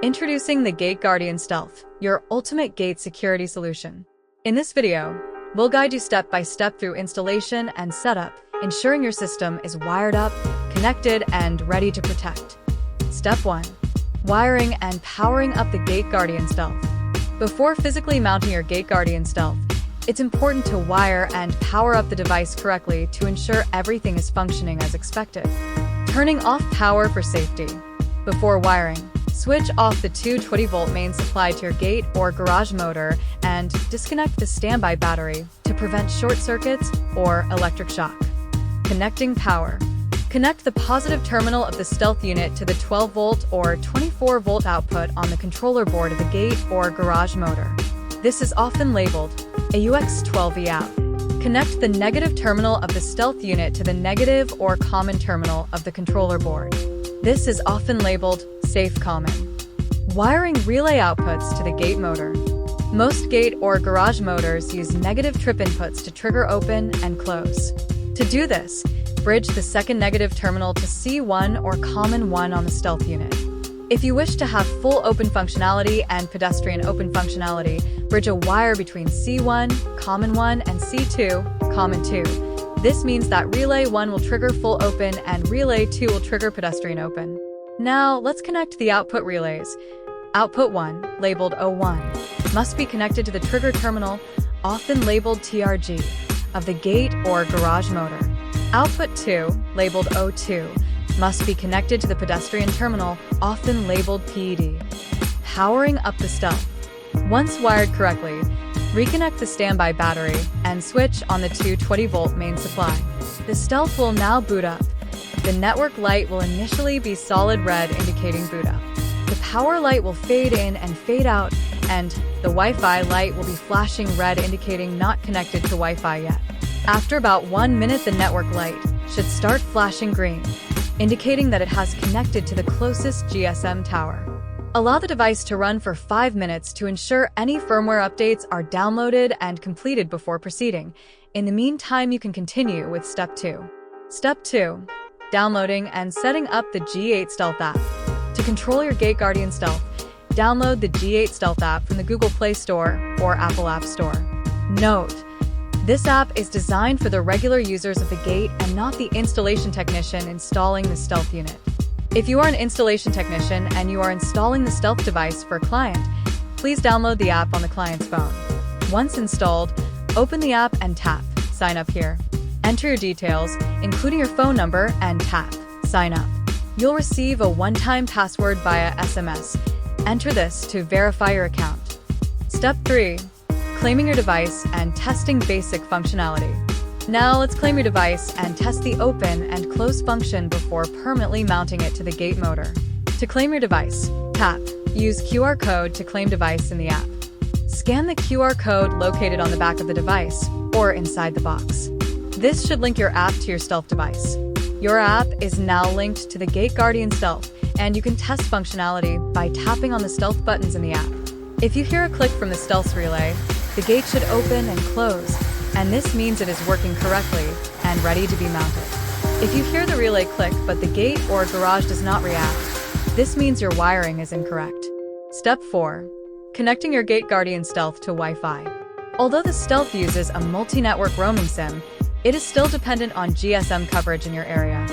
Introducing the G8Guardian Stealth, your ultimate gate security solution. In this video, we'll guide you step by step through installation and setup, ensuring your system is wired up, connected, and ready to protect. Step 1. Wiring and powering up the G8Guardian Stealth. Before physically mounting your G8Guardian Stealth, it's important to wire and power up the device correctly to ensure everything is functioning as expected. Turning off power for safety. Before wiring, switch off the 220-volt main supply to your gate or garage motor and disconnect the standby battery to prevent short circuits or electric shock. Connecting power. Connect the positive terminal of the Stealth unit to the 12-volt or 24-volt output on the controller board of the gate or garage motor. This is often labeled a UX12E out. Connect the negative terminal of the Stealth unit to the negative or common terminal of the controller board. This is often labeled Safe Common. Wiring relay outputs to the gate motor. Most gate or garage motors use negative trip inputs to trigger open and close. To do this, bridge the second negative terminal to C1 or common 1 on the Stealth unit. If you wish to have full open functionality and pedestrian open functionality, bridge a wire between C1, common 1, and C2, common 2. This means that relay 1 will trigger full open and relay 2 will trigger pedestrian open. Now, let's connect the output relays. Output 1, labeled O1, must be connected to the trigger terminal, often labeled TRG, of the gate or garage motor. Output 2, labeled O2, must be connected to the pedestrian terminal, often labeled PED. Powering up the Stealth. Once wired correctly, reconnect the standby battery and switch on the 220-volt main supply. The Stealth will now boot up. The network light will initially be solid red indicating boot up. The power light will fade in and fade out, and the Wi-Fi light will be flashing red indicating not connected to Wi-Fi yet. After about 1 minute, the network light should start flashing green, indicating that it has connected to the closest GSM tower. Allow the device to run for 5 minutes to ensure any firmware updates are downloaded and completed before proceeding. In the meantime, you can continue with Step 2. Step 2. Downloading and setting up the G8 Stealth app. To control your G8Guardian Stealth, download the G8 Stealth app from the Google Play Store or Apple App Store. Note: this app is designed for the regular users of the gate and not the installation technician installing the Stealth unit. If you are an installation technician and you are installing the Stealth device for a client, please download the app on the client's phone. Once installed, open the app and tap Sign Up here. Enter your details, including your phone number, and tap Sign Up. You'll receive a one-time password via SMS. Enter this to verify your account. Step 3. Claiming your device and testing basic functionality. Now let's claim your device and test the open and close function before permanently mounting it to the gate motor. To claim your device, tap Use QR code to claim device in the app. Scan the QR code located on the back of the device or inside the box. This should link your app to your Stealth device. Your app is now linked to the G8Guardian Stealth, and you can test functionality by tapping on the Stealth buttons in the app. If you hear a click from the Stealth relay, the gate should open and close, and this means it is working correctly and ready to be mounted. If you hear the relay click but the gate or garage does not react, this means your wiring is incorrect. Step 4. Connecting your G8Guardian Stealth to Wi-Fi. Although the Stealth uses a multi-network roaming SIM, it is still dependent on GSM coverage in your area.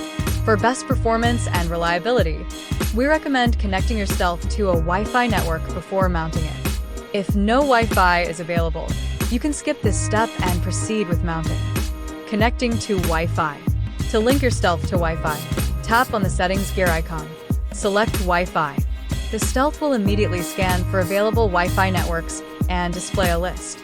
For best performance and reliability, we recommend connecting your Stealth to a Wi-Fi network before mounting it. If no Wi-Fi is available, you can skip this step and proceed with mounting. Connecting to Wi-Fi. To link your Stealth to Wi-Fi, tap on the settings gear icon. Select Wi-Fi. The Stealth will immediately scan for available Wi-Fi networks and display a list.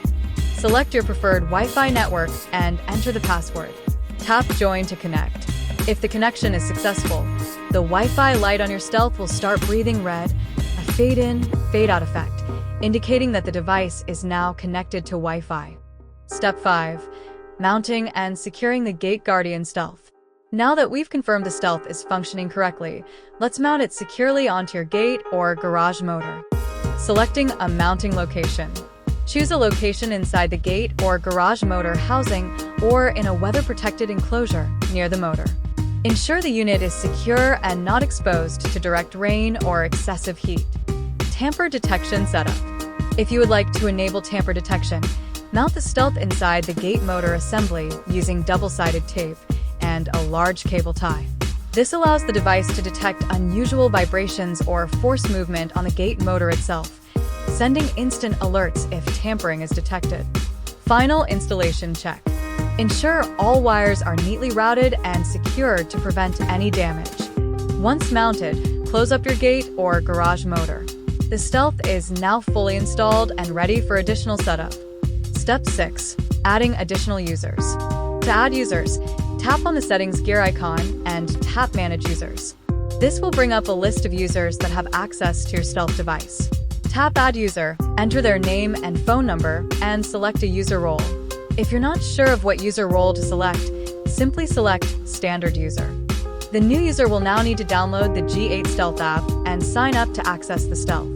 Select your preferred Wi-Fi network and enter the password. Tap Join to connect. If the connection is successful, the Wi-Fi light on your Stealth will start breathing red, a fade-in, fade-out effect, indicating that the device is now connected to Wi-Fi. Step 5. Mounting and securing the G8Guardian Stealth. Now that we've confirmed the Stealth is functioning correctly, let's mount it securely onto your gate or garage motor. Selecting a mounting location. Choose a location inside the gate or garage motor housing or in a weather-protected enclosure near the motor. Ensure the unit is secure and not exposed to direct rain or excessive heat. Tamper detection setup. If you would like to enable tamper detection, mount the Stealth inside the gate motor assembly using double-sided tape and a large cable tie. This allows the device to detect unusual vibrations or force movement on the gate motor itself, sending instant alerts if tampering is detected. Final installation check. Ensure all wires are neatly routed and secured to prevent any damage. Once mounted, close up your gate or garage motor. The Stealth is now fully installed and ready for additional setup. Step 6. Adding additional users. To add users, tap on the settings gear icon and tap Manage Users. This will bring up a list of users that have access to your Stealth device. Tap Add User, enter their name and phone number, and select a user role. If you're not sure of what user role to select, simply select Standard User. The new user will now need to download the G8 Stealth app and sign up to access the Stealth.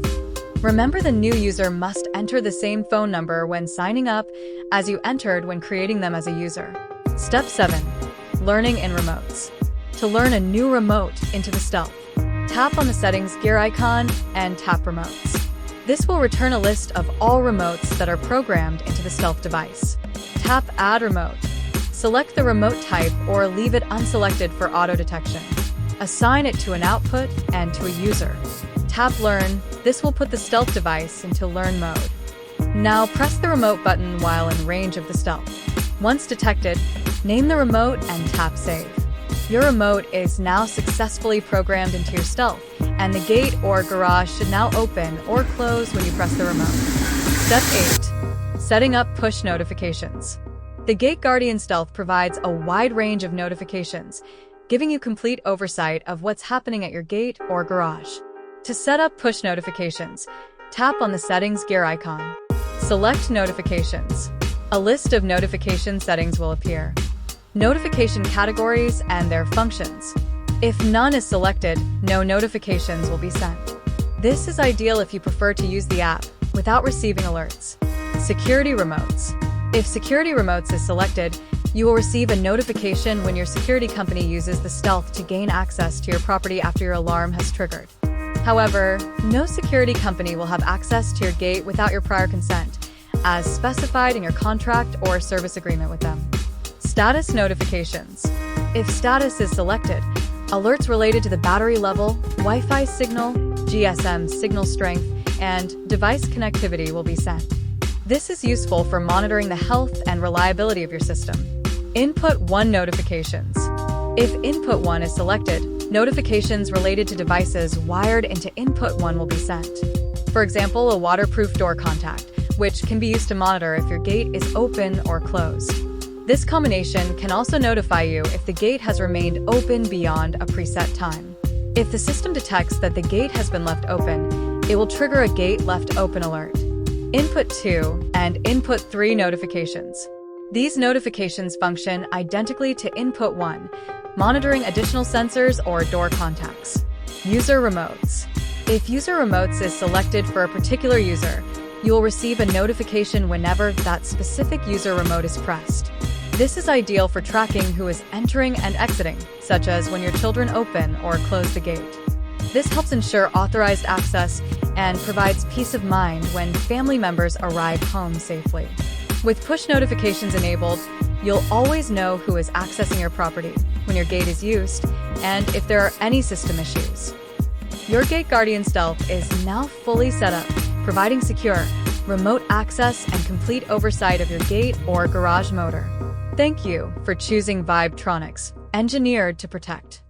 Remember, the new user must enter the same phone number when signing up as you entered when creating them as a user. Step 7. Learning in remotes. To learn a new remote into the Stealth, tap on the settings gear icon and tap Remotes. This will return a list of all remotes that are programmed into the Stealth device. Tap Add Remote. Select the remote type or leave it unselected for auto detection. Assign it to an output and to a user. Tap Learn. This will put the Stealth device into Learn mode. Now press the remote button while in range of the Stealth. Once detected, name the remote and tap Save. Your remote is now successfully programmed into your Stealth, and the gate or garage should now open or close when you press the remote. Step 8. Setting up push notifications. The G8Guardian Stealth provides a wide range of notifications, giving you complete oversight of what's happening at your gate or garage. To set up push notifications, tap on the settings gear icon. Select Notifications. A list of notification settings will appear. Notification categories and their functions. If none is selected, no notifications will be sent. This is ideal if you prefer to use the app without receiving alerts. Security remotes. If security remotes is selected, you will receive a notification when your security company uses the Stealth to gain access to your property after your alarm has triggered. However, no security company will have access to your gate without your prior consent, as specified in your contract or service agreement with them. Status notifications. If status is selected, alerts related to the battery level, Wi-Fi signal, GSM signal strength, and device connectivity will be sent. This is useful for monitoring the health and reliability of your system. Input 1 notifications. If Input 1 is selected, notifications related to devices wired into Input 1 will be sent. For example, a waterproof door contact, which can be used to monitor if your gate is open or closed. This combination can also notify you if the gate has remained open beyond a preset time. If the system detects that the gate has been left open, it will trigger a Gate Left Open alert. Input 2 and Input 3 notifications. These notifications function identically to Input 1, monitoring additional sensors or door contacts. User remotes. If User remotes is selected for a particular user, you will receive a notification whenever that specific user remote is pressed. This is ideal for tracking who is entering and exiting, such as when your children open or close the gate. This helps ensure authorized access and provides peace of mind when family members arrive home safely. With push notifications enabled, you'll always know who is accessing your property when your gate is used and if there are any system issues. Your G8Guardian Stealth is now fully set up, providing secure, remote access and complete oversight of your gate or garage motor. Thank you for choosing Vibetronix, engineered to protect.